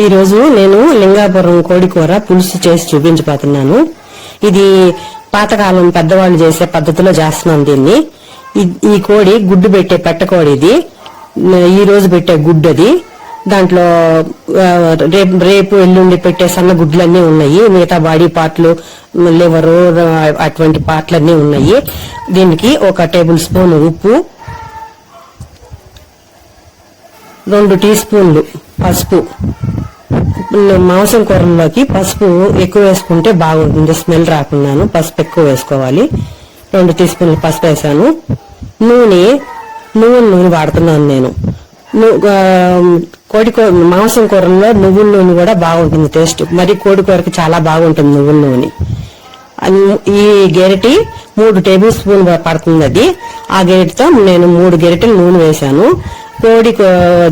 ఈరోజు నేను లింగాపురం కోడి కూర పులుసు చేసి చూపించబోతున్నాను. ఇది పాతకాలం పెద్దవాళ్ళు చేసే పద్ధతిలో చేస్తున్నాను దీన్ని. ఈ కోడి గుడ్డు పెట్టే పెట్టకోడి, ఇది ఈ రోజు పెట్టే గుడ్డు. అది దాంట్లో రేపు ఎల్లుండి పెట్టే సన్న గుడ్లన్నీ ఉన్నాయి. మిగతా బాడీ పార్ట్లు, లివరు, అటువంటి పార్ట్లన్నీ ఉన్నాయి. దీనికి 1 టేబుల్ స్పూన్ ఉప్పు, 2 టీ స్పూన్లు పసుపు. మాంసం కూరల్లోకి పసుపు ఎక్కువ వేసుకుంటే బాగుంటుంది, స్మెల్ రాకుండాను పసుపు ఎక్కువ వేసుకోవాలి. 2 టీ స్పూన్లు పసుపు వేసాను. నువ్వుల నూనె వాడుతున్నాను నేను. మాంసం కూరల్లో నువ్వుల నూనె కూడా బాగుంటుంది టేస్ట్. మరి కోడి కూరకి చాలా బాగుంటుంది నువ్వుల నూనె. ఈ గెరిటి 3 టేబుల్ స్పూన్ పడుతుంది అది. ఆ గెరిటితో నేను 3 గెరిటెలు నూనె వేశాను. కోడి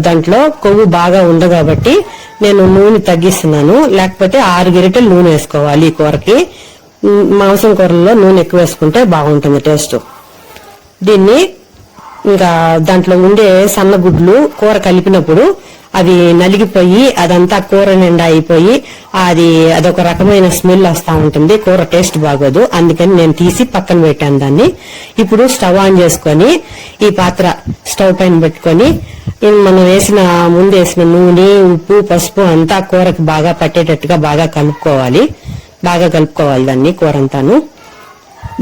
దాంట్లో కొవ్వు బాగా ఉంది కాబట్టి నేను నూనె తగ్గిస్తున్నాను. లేకపోతే 6 గెరిటెలు నూనె వేసుకోవాలి ఈ కూరకి. మాంసం కూరల్లో నూనె ఎక్కువ వేసుకుంటే బాగుంటుంది టేస్ట్. దీన్ని ఇంకా దాంట్లో ఉండే సన్న గుడ్లు కూర కలిపినప్పుడు అవి నలిగిపోయి అదంతా కూర నిండా అయిపోయి అదొక రకమైన స్మెల్ వస్తా ఉంటుంది, కూర టేస్ట్ బాగోదు. అందుకని నేను తీసి పక్కన పెట్టాను దాన్ని. ఇప్పుడు స్టవ్ ఆన్ చేసుకొని ఈ పాత్ర స్టవ్ పైన పెట్టుకొని మనం ముందు వేసిన నూనె, ఉప్పు, పసుపు అంతా కూరకి బాగా పట్టేటట్టుగా బాగా కలుపుకోవాలి దాన్ని కూర అంతాను.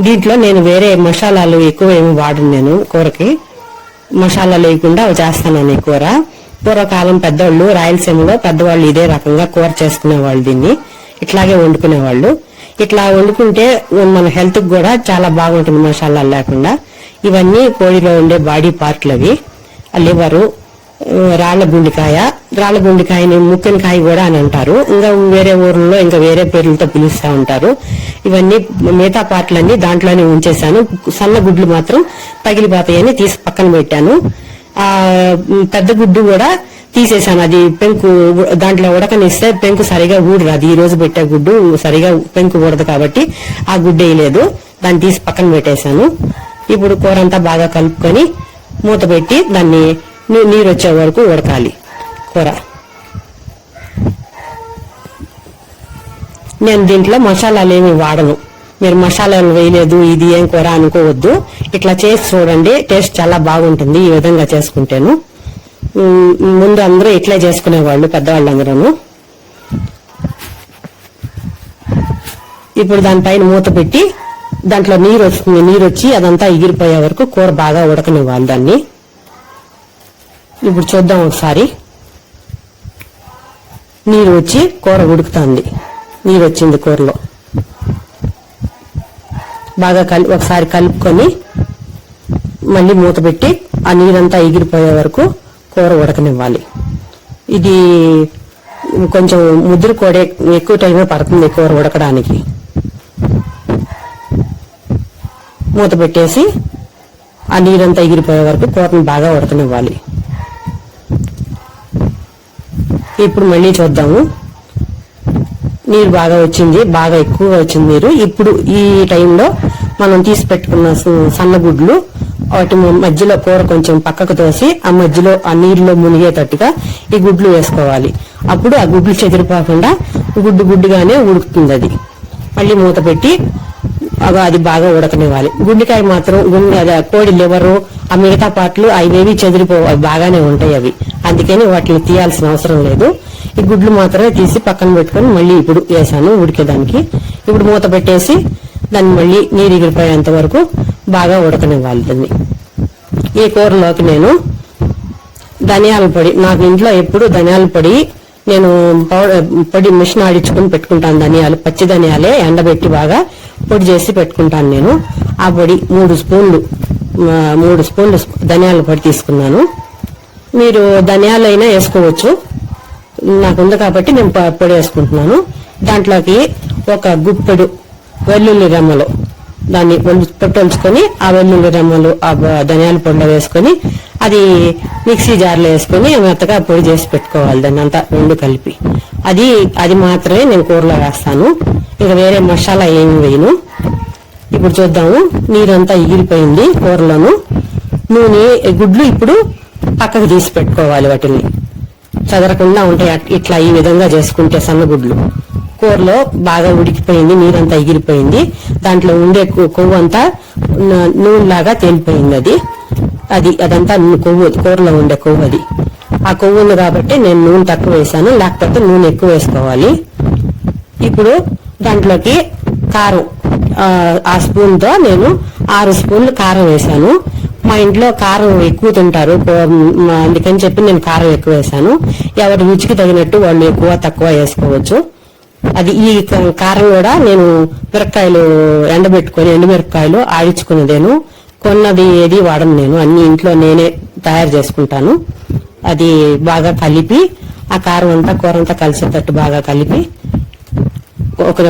దీంట్లో నేను వేరే మసాలాలు ఎక్కువ ఏమి వాడను. నేను కూరకి మసాలాలు వేయకుండా చేస్తాను ఈ కూర. పూర్వకాలం పెద్దవాళ్ళు రాయలసీమలో పెద్దవాళ్ళు ఇదే రకంగా కూర చేసుకునేవాళ్ళు, దీన్ని ఇట్లాగే వండుకునేవాళ్ళు. ఇట్లా వండుకుంటే మన హెల్త్ కి కూడా చాలా బాగుంటుంది మసాలాలు లేకుండా. ఇవన్నీ కోడిలో ఉండే బాడీ పార్ట్లు అవి. లివరు, రాళ్ల గుండికాయని ముక్కనికాయ కూడా అని అంటారు. ఇంకా వేరే ఊర్లలో ఇంకా వేరే పేర్లతో పిలుస్తా ఉంటారు. ఇవన్నీ మిగతా పార్ట్లన్నీ దాంట్లోనే ఉంచేశాను. సన్న గుడ్లు మాత్రం పగిలిపోతాయని తీసి పక్కన పెట్టాను. ఆ పెద్ద గుడ్డు కూడా తీసేశాను. అది పెంకు దాంట్లో ఉడకనిస్తే పెంకు సరిగా ఊడరాదు. ఈ రోజు పెట్టే గుడ్డు సరిగా పెంకు ఊడదు కాబట్టి ఆ గుడ్డు వేయలేదు, దాన్ని తీసి పక్కన పెట్టేశాను. ఇప్పుడు కూర అంతా బాగా కలుపుకొని మూత పెట్టి దాన్ని నీరు వచ్చే వరకు ఉడకాలి కూర. నేను దీంట్లో మసాలాలు ఏమి వాడను. మీరు మసాలాలు వేయలేదు ఇది ఏం కూర అనుకోవద్దు. ఇట్లా చేసి చూడండి, టేస్ట్ చాలా బాగుంటుంది ఈ విధంగా చేసుకుంటేను. ముందు అందరూ ఇట్లా చేసుకునేవాళ్ళు పెద్దవాళ్ళందరూ. ఇప్పుడు దానిపైన మూత పెట్టి దాంట్లో నీరు వస్తుంది. నీరు వచ్చి అదంతా ఎగిరిపోయే వరకు కూర బాగా ఉడకనివ్వాలి దాన్ని. ఇప్పుడు చూద్దాం ఒకసారి. నీరు వచ్చి కూర ఉడుకుతుంది. నీరు వచ్చింది కూరలో. బాగా ఒకసారి కలుపుకొని మళ్ళీ మూత పెట్టి ఆ నీరంతా ఎగిరిపోయే వరకు కూర ఉడకనివ్వాలి. ఇది కొంచెం ముద్ర కూడా ఎక్కువ టైమే పడుతుంది కూర ఉడకడానికి. మూత పెట్టేసి ఆ నీరంతా ఎగిరిపోయే వరకు కూరని బాగా ఉడకనివ్వాలి. ఇప్పుడు మళ్ళీ చూద్దాము. నీరు బాగా వచ్చింది, బాగా ఎక్కువగా వచ్చింది నీరు. ఇప్పుడు ఈ టైంలో మనం తీసి పెట్టుకున్న సన్న గుడ్లు వాటి మధ్యలో కూర కొంచెం పక్కకు తోసి ఆ మధ్యలో ఆ నీరులో మునిగేటట్టుగా ఈ గుడ్లు వేసుకోవాలి. అప్పుడు ఆ గుడ్లు చెదిరిపోకుండా గుడ్డుగానే ఉడుకుతుంది అది. మళ్ళీ మూత పెట్టి అది బాగా ఉడకనివ్వాలి. గుండెకాయ మాత్రం కోడి లివరు ఆ మిగతా పార్ట్లు అవేవి చెదిరిపోవాలి, బాగానే ఉంటాయి అవి. అందుకని వాటిని తీయాల్సిన అవసరం లేదు. ఈ గుడ్లు మాత్రమే తీసి పక్కన పెట్టుకొని మళ్ళీ ఇప్పుడు వేసాను ఉడికేదానికి. ఇప్పుడు మూత పెట్టేసి దాన్ని మళ్ళీ నీరు ఎగిరిపోయేంత వరకు బాగా ఉడకనివ్వాలి దాన్ని. ఈ కూరలోకి నేను ధనియాల పొడి, నాకు ఇంట్లో ఎప్పుడు ధనియాల పొడి నేను పొడి మిషన్ ఆడించుకుని పెట్టుకుంటాను. ధనియాలు పచ్చి ధనియాలే ఎండబెట్టి బాగా పొడి చేసి పెట్టుకుంటాను నేను. ఆ పొడి 3 స్పూన్లు ధనియాల పొడి తీసుకున్నాను. మీరు ధనియాలు అయినా వేసుకోవచ్చు, నాకుంది కాబట్టి నేను పొడి వేసుకుంటున్నాను. దాంట్లోకి 1 గుప్పెడు వెల్లుల్లి రెమ్మలు దాన్ని పొట్టొలుచుకొని ఆ వెల్లుల్లి రెమ్మలు ఆ ధనియాల పొడిలో వేసుకొని అది మిక్సీ జార్లో వేసుకొని మెత్తగా పొడి చేసి పెట్టుకోవాలి. దాన్ని అంతా రెండు కలిపి అది మాత్రమే నేను కూరలో వేస్తాను. ఇక వేరే మసాలా ఏమి వేయను. ఇప్పుడు చూద్దాము. నీరంతా ఎగిరిపోయింది కూరలోను. నూనె గుడ్లు ఇప్పుడు పక్కకు తీసి పెట్టుకోవాలి. వాటిని చదరకుండా ఉంటాయి. ఇట్లా ఈ విధంగా చేసుకుంటే సన్నగుడ్లు కూరలో బాగా ఉడికిపోయింది, నీరంతా ఎగిరిపోయింది, దాంట్లో ఉండే కొవ్వు అంతా నూనెలాగా తేలిపోయింది. అదంతా కొవ్వు, కూరలో ఉండే కొవ్వు అది. ఆ కొవ్వు ఉంది కాబట్టి నేను నూనె తక్కువ వేసాను, లేకపోతే నూనె ఎక్కువ వేసుకోవాలి. ఇప్పుడు దాంట్లోకి కారం, ఆ స్పూన్ తో నేను 6 స్పూన్లు కారం వేసాను. మా ఇంట్లో కారం ఎక్కువ తింటారు, అందుకని చెప్పి నేను కారం ఎక్కువ వేసాను. ఎవరి రుచికి తగినట్టు వాళ్ళు ఎక్కువ తక్కువ వేసుకోవచ్చు. ఈ కారం కూడా నేను మిరపకాయలు ఎండబెట్టుకొని, ఎండుమిరపకాయలు ఆడించుకునేదేను, కొన్నది ఏది వాడను నేను, అన్ని ఇంట్లో నేనే తయారు చేసుకుంటాను. అది బాగా కలిపి ఆ కారం అంతా కూర అంతా కలిసేటట్టు బాగా కలిపి ఒక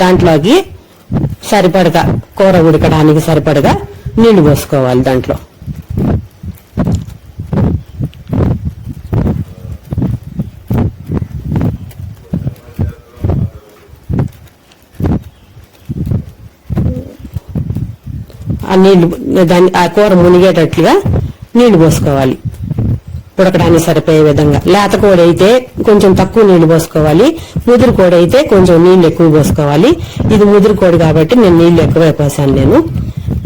దాంట్లోకి సరిపడగా, కూర ఉడకడానికి సరిపడగా నీళ్లు పోసుకోవాలి. దాంట్లో ఆ నీళ్లు ఆ కూర మునిగేటట్లుగా నీళ్లు పోసుకోవాలి, ఉడకడానికి సరిపోయే విధంగా. లేత కోడి అయితే కొంచెం తక్కువ నీళ్లు పోసుకోవాలి, ముదురు కోడి అయితే కొంచెం నీళ్లు ఎక్కువ పోసుకోవాలి. ఇది ముదురు కోడి కాబట్టి నేను నీళ్లు ఎక్కువ పోసాను. నేను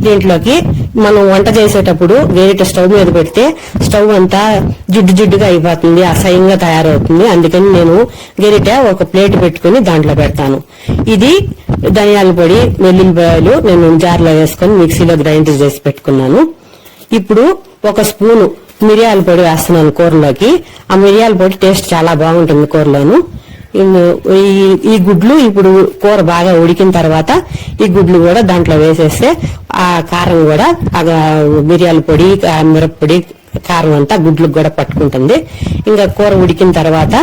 దీంట్లోకి మనం వంట చేసేటప్పుడు గరిటె స్టవ్ మీద పెడితే స్టవ్ అంతా జిడ్డుగా అయిపోతుంది, అసహ్యంగా తయారవుతుంది. అందుకని నేను గరిటె ఒక ప్లేట్ పెట్టుకుని దాంట్లో పెడతాను. ఇది ధనియాల పొడి, వెల్లుల్లిపాయలు నేను జార్లో వేసుకొని మిక్సీలో గ్రైండ్ చేసి పెట్టుకున్నాను. ఇప్పుడు ఒక స్పూను మిరియాల పొడి వేస్తున్నాను కూరలోకి. ఆ మిరియాల పొడి టేస్ట్ చాలా బాగుంటుంది కూరలోను. ఈ గుడ్లు ఇప్పుడు కూర బాగా ఉడికిన తర్వాత ఈ గుడ్లు కూడా దాంట్లో వేసేస్తే ఆ కారం కూడా మిరియాల పొడి, మిరప్పొడి, కారం అంతా గుడ్లకు కూడా పట్టుకుంటుంది. ఇంకా కూర ఉడికిన తర్వాత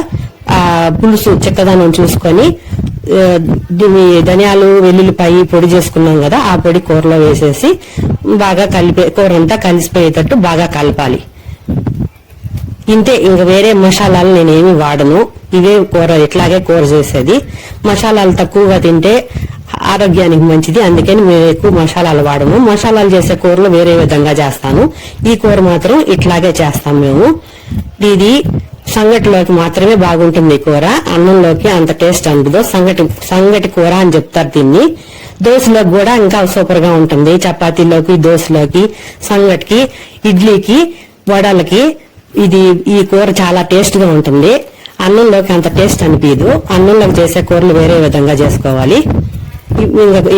ఆ పులుసు చిక్కదనం చూసుకొని ధనియాలు, వెల్లుల్లిపాయ పొడి చేసుకున్నాం కదా, ఆ పొడి కూరలో వేసేసి బాగా కూర అంతా కలిసిపోయేటట్టు బాగా కలపాలి. ఇంతే, ఇంక వేరే మసాలాలు నేనేమి వాడను. ఇవే కూర, ఇట్లాగే కూర చేసేది. మసాలాలు తక్కువగా తింటే ఆరోగ్యానికి మంచిది, అందుకని మేము ఎక్కువ మసాలాలు వాడము. మసాలాలు చేసే కూరలు వేరే విధంగా చేస్తాను, ఈ కూర మాత్రం ఇట్లాగే చేస్తాం మేము. ఇది సంగటిలోకి మాత్రమే బాగుంటుంది కూర, అన్నంలోకి అంత టేస్ట్ ఉండదు. సంగటి కూర అని చెప్తారు దీన్ని. దోశలోకి కూడా ఇంకా సూపర్ గా ఉంటుంది. చపాతీలోకి, దోశలోకి, సంగటికి, ఇడ్లీకి, వడలకి ఈ కూర చాలా టేస్ట్ గా ఉంటుంది. అన్నంలోకి అంత టేస్ట్ అనిపించదు. అన్నంలోకి చేసే కూరలు వేరే విధంగా చేసుకోవాలి.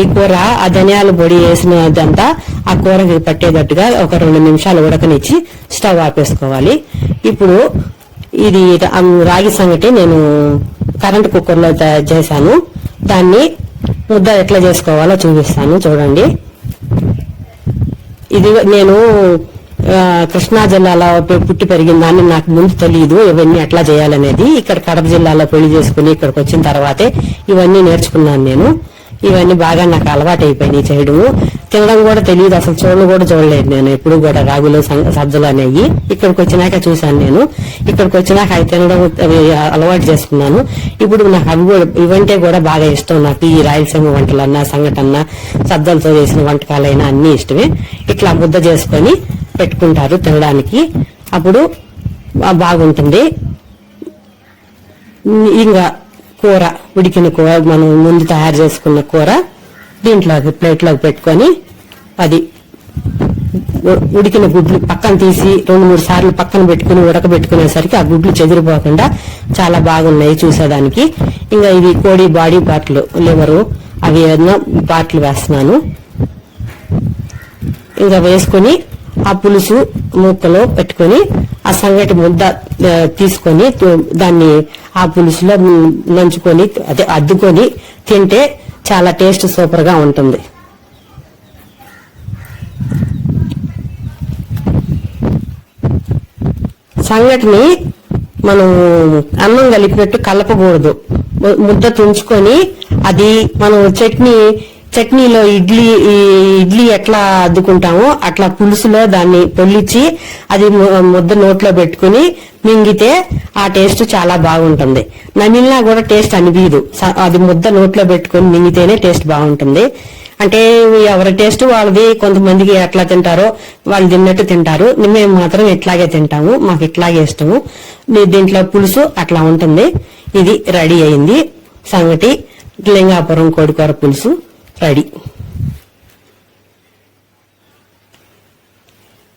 ఈ కూర ఆ ధనియాల పొడి వేసినదంతా ఆ కూరకి పట్టేటట్టుగా ఒక 2 నిమిషాలు ఉడకనిచ్చి స్టవ్ ఆపేసుకోవాలి. ఇప్పుడు ఇది రాగి సంగటి నేను కరెంట్ కుక్కర్లో చేశాను. దాన్ని ముద్ద ఎట్లా చేసుకోవాలో చూపిస్తాను, చూడండి. ఇది నేను కృష్ణా జిల్లాలో పుట్టి పెరిగిన దాన్ని, నాకు ముందు తెలియదు ఇవన్నీ ఎట్లా చేయాలనేది. ఇక్కడ కడప జిల్లాలో పెళ్లి చేసుకుని ఇక్కడికి వచ్చిన తర్వాతే ఇవన్నీ నేర్చుకున్నాను నేను. ఇవన్నీ బాగా నాకు అలవాటు అయిపోయినాయి చేయడము. తినడం కూడా తెలియదు, అసలు కూడా చూడలేదు నేను ఎప్పుడు కూడా. రాగులు, సజ్జలు అనేవి ఇక్కడికి వచ్చినాక చూశాను నేను. ఇక్కడికి వచ్చినాక అవి తినడం అలవాటు చేసుకున్నాను. ఇప్పుడు నాకు అవి కూడా, ఇవంటే కూడా బాగా ఇష్టం నాకు. ఈ రాయలసీమ వంటలన్నా, సంగటన్నా, సజ్జలతో చేసిన వంటకాలైనా అన్ని ఇష్టమే. ఇట్లా ముద్ద చేసుకొని పెట్టుకుంటారు తినడానికి, అప్పుడు బాగుంటుంది. ఇంకా కూర, ఉడికిన కూర, మనం ముందు తయారు చేసుకున్న కూర దీంట్లోకి ప్లేట్లోకి పెట్టుకొని అది ఉడికిన గుడ్లు పక్కన తీసి 2-3 సార్లు పక్కన పెట్టుకుని ఉడకబెట్టుకునేసరికి ఆ గుడ్లు చెదిరిపోకుండా చాలా బాగున్నాయి చూసేదానికి. ఇంకా ఇవి కోడి బాడీ పార్ట్లు, లివరు, అవి ఏదైనా పార్ట్లు వేస్తున్నాను. ఇంకా వేసుకుని ఆ పులుసు ముక్కలో పెట్టుకుని ఆ సంగటి ముద్ద తీసుకొని దాన్ని ఆ పులుసులో నంచుకొని అద్దుకొని తింటే చాలా టేస్ట్ సూపర్ గా ఉంటుంది. సంగటిని మనం అన్నం కలిపినట్టు కలపకూడదు. ముద్ద తుంచుకొని అది మనం చట్నీలో ఇడ్లీ ఎట్లా అద్దుకుంటామో అట్లా పులుసులో దాన్ని పొల్లిచ్చి అది ముద్ద నోట్లో పెట్టుకుని మింగితే ఆ టేస్ట్ చాలా బాగుంటుంది. నమిలినా కూడా టేస్ట్ అనిపించదు, అది ముద్ద నోట్లో పెట్టుకుని మింగితేనే టేస్ట్ బాగుంటుంది. అంటే ఎవరి టేస్ట్ వాళ్ళది, కొంతమందికి ఎట్లా తింటారో వాళ్ళు తిన్నట్టు తింటారు. మేము మాత్రం ఇట్లాగే తింటాము, మాకు ఇట్లాగే ఇష్టము. దీంట్లో పులుసు అట్లా ఉంటుంది. ఇది రెడీ అయింది సంగటి. లింగాపురం కోడికూర పులుసు రెడీ.